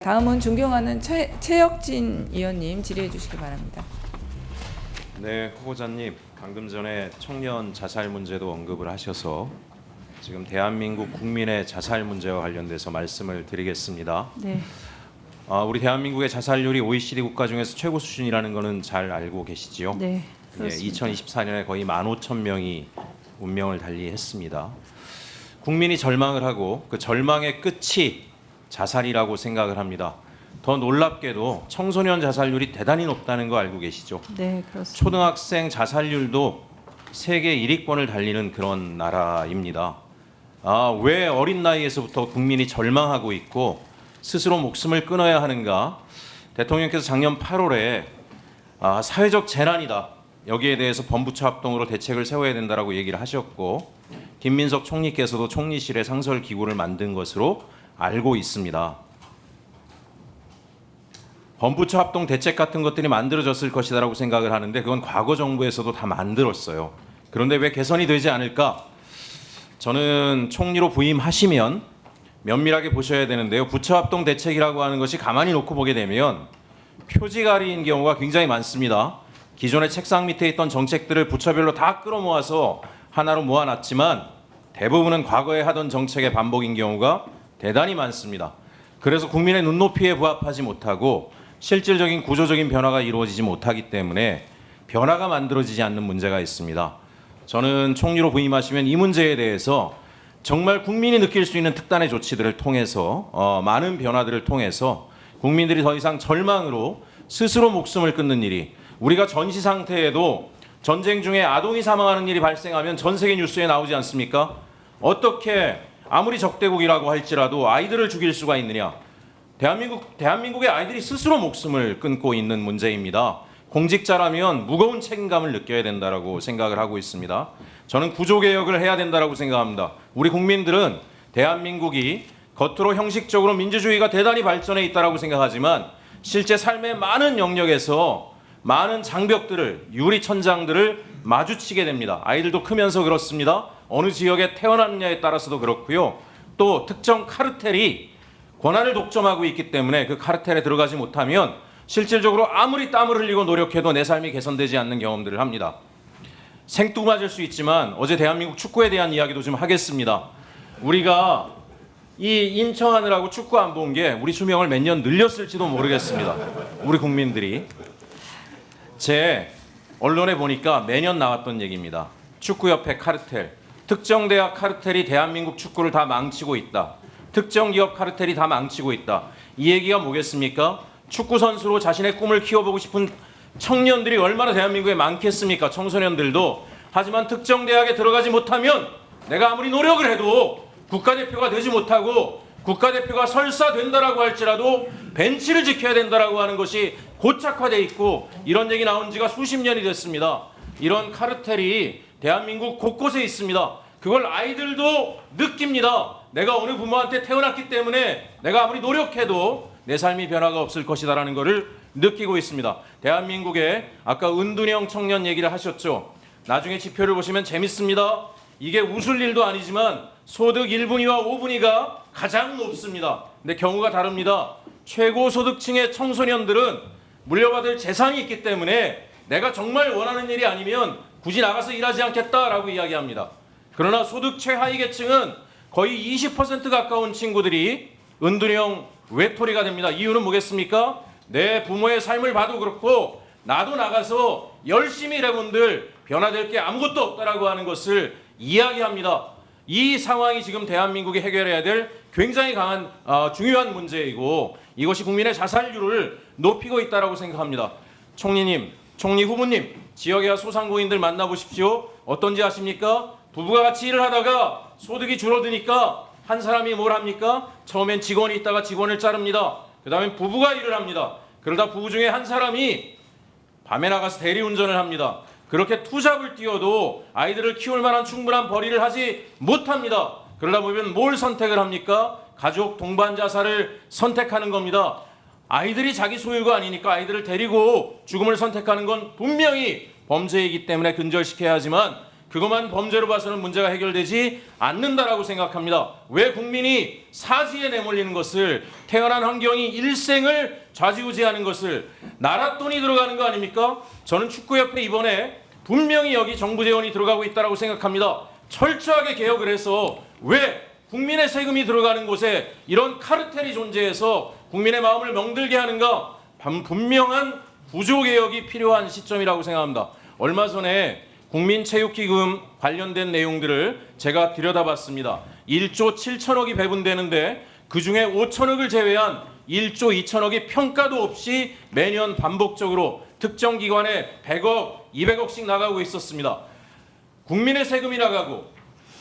다음은 존경하는 최혁진 의원님 질의해 주시기 바랍니다. 네, 후보자님, 방금 전에 청년 자살 문제도 언급을 하셔서 지금 대한민국 국민의 자살 문제와 관련돼서 말씀을 드리겠습니다. 네. 우리 대한민국의 자살률이 OECD 국가 중에서 최고 수준이라는 것은 잘 알고 계시지요? 네. 예, 그렇습니다. 2024년에 거의 15,000명이 운명을 달리했습니다. 국민이 절망을 하고 그 절망의 끝이 자살이라고 생각을 합니다. 더 놀랍게도 청소년 자살률이 대단히 높다는 거 알고 계시죠? 네, 그렇습니다. 초등학생 자살률도 세계 1위권을 달리는 그런 나라입니다. 왜 어린 나이에서부터 국민이 절망하고 있고 스스로 목숨을 끊어야 하는가? 대통령께서 작년 8월에 사회적 재난이다. 여기에 대해서 범부처 합동으로 대책을 세워야 된다라고 얘기를 하셨고, 김민석 총리께서도 총리실에 상설 기구를 만든 것으로 알고 있습니다. 범부처 합동 대책 같은 것들이 만들어졌을 것이다라고 생각을 하는데 그건 과거 정부에서도 다 만들었어요. 그런데 왜 개선이 되지 않을까? 저는 총리로 부임하시면 면밀하게 보셔야 되는데요. 부처 합동 대책이라고 하는 것이 가만히 놓고 보게 되면 표지가리인 경우가 굉장히 많습니다. 기존의 책상 밑에 있던 정책들을 부처별로 다 끌어모아서 하나로 모아놨지만 대부분은 과거에 하던 정책의 반복인 경우가 대단히 많습니다. 그래서 국민의 눈높이에 부합하지 못하고 실질적인 구조적인 변화가 이루어지지 못하기 때문에 변화가 만들어지지 않는 문제가 있습니다. 저는 총리로 부임하시면 이 문제에 대해서 정말 국민이 느낄 수 있는 특단의 조치들을 통해서 많은 변화들을 통해서 국민들이 더 이상 절망으로 스스로 목숨을 끊는 일이, 우리가 전시 상태에도 전쟁 중에 아동이 사망하는 일이 발생하면 전 세계 뉴스에 나오지 않습니까? 어떻게 아무리 적대국이라고 할지라도 아이들을 죽일 수가 있느냐? 대한민국의 아이들이 스스로 목숨을 끊고 있는 문제입니다. 공직자라면 무거운 책임감을 느껴야 된다라고 생각을 하고 있습니다. 저는 구조개혁을 해야 된다라고 생각합니다. 우리 국민들은 대한민국이 겉으로 형식적으로 민주주의가 대단히 발전해 있다라고 생각하지만 실제 삶의 많은 영역에서 많은 장벽들을, 유리천장들을 마주치게 됩니다. 아이들도 크면서 그렇습니다. 어느 지역에 태어났느냐에 따라서도 그렇고요. 또 특정 카르텔이 권한을 독점하고 있기 때문에 그 카르텔에 들어가지 못하면 실질적으로 아무리 땀을 흘리고 노력해도 내 삶이 개선되지 않는 경험들을 합니다. 생뚱맞을 수 있지만 어제 대한민국 축구에 대한 이야기도 좀 하겠습니다. 우리가 이 인천하느라고 축구 안 본 게 우리 수명을 몇 년 늘렸을지도 모르겠습니다. 우리 국민들이. 제 언론에 보니까 매년 나왔던 얘기입니다. 축구협회 카르텔, 특정 대학 카르텔이 대한민국 축구를 다 망치고 있다. 특정 기업 카르텔이 다 망치고 있다. 이 얘기가 뭐겠습니까? 축구 선수로 자신의 꿈을 키워보고 싶은 청년들이 얼마나 대한민국에 많겠습니까? 청소년들도. 하지만 특정 대학에 들어가지 못하면 내가 아무리 노력을 해도 국가대표가 되지 못하고 국가대표가 설사 된다라고 할지라도 벤치를 지켜야 된다라고 하는 것이 고착화되어 있고, 이런 얘기 나온 지가 수십 년이 됐습니다. 이런 카르텔이 대한민국 곳곳에 있습니다. 그걸 아이들도 느낍니다. 내가 어느 부모한테 태어났기 때문에 내가 아무리 노력해도 내 삶이 변화가 없을 것이다라는 것을 느끼고 있습니다. 대한민국에 아까 은둔형 청년 얘기를 하셨죠. 나중에 지표를 보시면 재밌습니다. 이게 웃을 일도 아니지만 소득 1분위와 5분위가 가장 높습니다. 근데 경우가 다릅니다. 최고 소득층의 청소년들은 물려받을 재산이 있기 때문에 내가 정말 원하는 일이 아니면 굳이 나가서 일하지 않겠다라고 이야기합니다. 그러나 소득 최하위 계층은 거의 20% 가까운 친구들이 은둔형 외톨이가 됩니다. 이유는 뭐겠습니까? 내 부모의 삶을 봐도 그렇고 나도 나가서 열심히 일해본들 변화될 게 아무것도 없다라고 하는 것을 이야기합니다. 이 상황이 지금 대한민국이 해결해야 될 굉장히 강한 중요한 문제이고, 이것이 국민의 자살률을 높이고 있다라고 생각합니다. 총리님, 총리 후보님, 지역의 소상공인들 만나보십시오. 어떤지 아십니까? 부부가 같이 일을 하다가 소득이 줄어드니까 한 사람이 뭘 합니까? 처음엔 직원이 있다가 직원을 자릅니다. 그 다음에 부부가 일을 합니다. 그러다 부부 중에 한 사람이 밤에 나가서 대리운전을 합니다. 그렇게 투잡을 뛰어도 아이들을 키울 만한 충분한 벌이를 하지 못합니다. 그러다 보면 뭘 선택을 합니까? 가족 동반 자살을 선택하는 겁니다. 아이들이 자기 소유가 아니니까 아이들을 데리고 죽음을 선택하는 건 분명히 범죄이기 때문에 근절시켜야 하지만 그것만 범죄로 봐서는 문제가 해결되지 않는다라고 생각합니다. 왜 국민이 사지에 내몰리는 것을, 태어난 환경이 일생을 좌지우지하는 것을, 나라 돈이 들어가는 거 아닙니까? 저는 축구협회 이번에 분명히 여기 정부 재원이 들어가고 있다고 생각합니다. 철저하게 개혁을 해서 왜 국민의 세금이 들어가는 곳에 이런 카르텔이 존재해서 국민의 마음을 멍들게 하는가? 분명한 구조개혁이 필요한 시점이라고 생각합니다. 얼마 전에 국민체육기금 관련된 내용들을 제가 들여다봤습니다. 1조 7천억이 배분되는데 그중에 5천억을 제외한 1조 2천억이 평가도 없이 매년 반복적으로 특정 기관에 100억, 200억씩 나가고 있었습니다. 국민의 세금이 나가고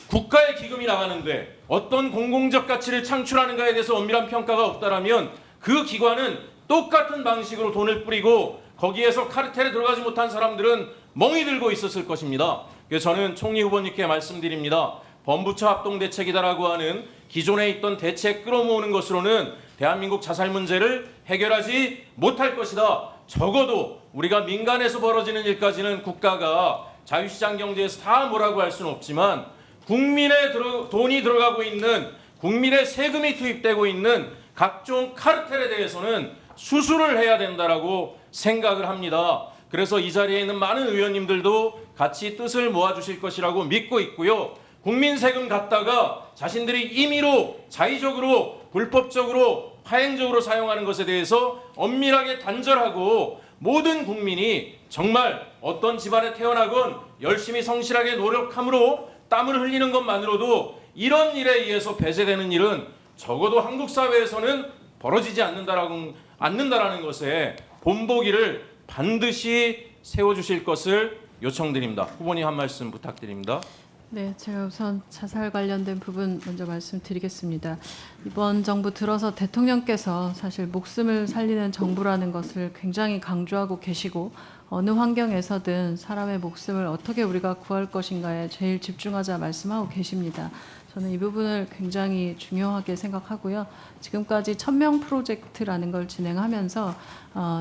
국가의 기금이 나가는데 어떤 공공적 가치를 창출하는가에 대해서 엄밀한 평가가 없다라면 그 기관은 똑같은 방식으로 돈을 뿌리고 거기에서 카르텔에 들어가지 못한 사람들은 멍이 들고 있었을 것입니다. 그래서 저는 총리 후보님께 말씀드립니다. 범부처 합동대책이다라고 하는 기존에 있던 대책 끌어모으는 것으로는 대한민국 자살 문제를 해결하지 못할 것이다. 적어도 우리가 민간에서 벌어지는 일까지는 국가가 자유시장 경제에서 다 뭐라고 할 수는 없지만 국민의 돈이 들어가고 있는, 국민의 세금이 투입되고 있는 각종 카르텔에 대해서는 수술을 해야 된다라고 생각을 합니다. 그래서 이 자리에 있는 많은 의원님들도 같이 뜻을 모아주실 것이라고 믿고 있고요. 국민 세금 갖다가 자신들이 임의로, 자의적으로, 불법적으로, 파행적으로 사용하는 것에 대해서 엄밀하게 단절하고 모든 국민이 정말 어떤 집안에 태어나건 열심히 성실하게 노력함으로 땀을 흘리는 것만으로도 이런 일에 의해서 배제되는 일은 적어도 한국 사회에서는 벌어지지 않는다라는 것에 본보기를 반드시 세워주실 것을 요청드립니다. 후보님 한 말씀 부탁드립니다. 네, 제가 우선 자살 관련된 부분 먼저 말씀드리겠습니다. 이번 정부 들어서 대통령께서 사실 목숨을 살리는 정부라는 것을 굉장히 강조하고 계시고 어느 환경에서든 사람의 목숨을 어떻게 우리가 구할 것인가에 제일 집중하자 말씀하고 계십니다. 저는 이 부분을 굉장히 중요하게 생각하고요. 지금까지 1000명 프로젝트라는 걸 진행하면서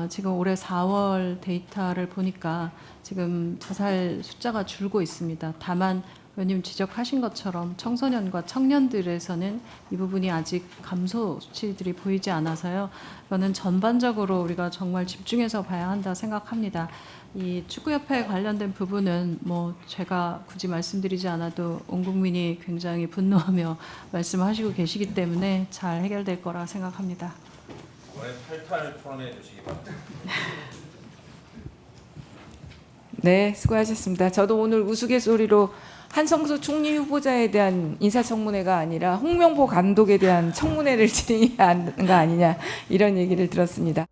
지금 올해 4월 데이터를 보니까 지금 자살 숫자가 줄고 있습니다. 다만 의원님 지적하신 것처럼 청소년과 청년들에서는 이 부분이 아직 감소 수치들이 보이지 않아서요. 이거는 전반적으로 우리가 정말 집중해서 봐야 한다 생각합니다. 이 축구협회 관련된 부분은 뭐 제가 굳이 말씀드리지 않아도 온 국민이 굉장히 분노하며 말씀하시고 계시기 때문에 잘 해결될 거라 생각합니다. 이번에 탈탈 풀어내 주시기 바랍니다. 네, 수고하셨습니다. 저도 오늘 우스갯소리로 한성수 총리 후보자에 대한 인사청문회가 아니라 홍명보 감독에 대한 청문회를 진행해야 하는 거 아니냐 이런 얘기를 들었습니다.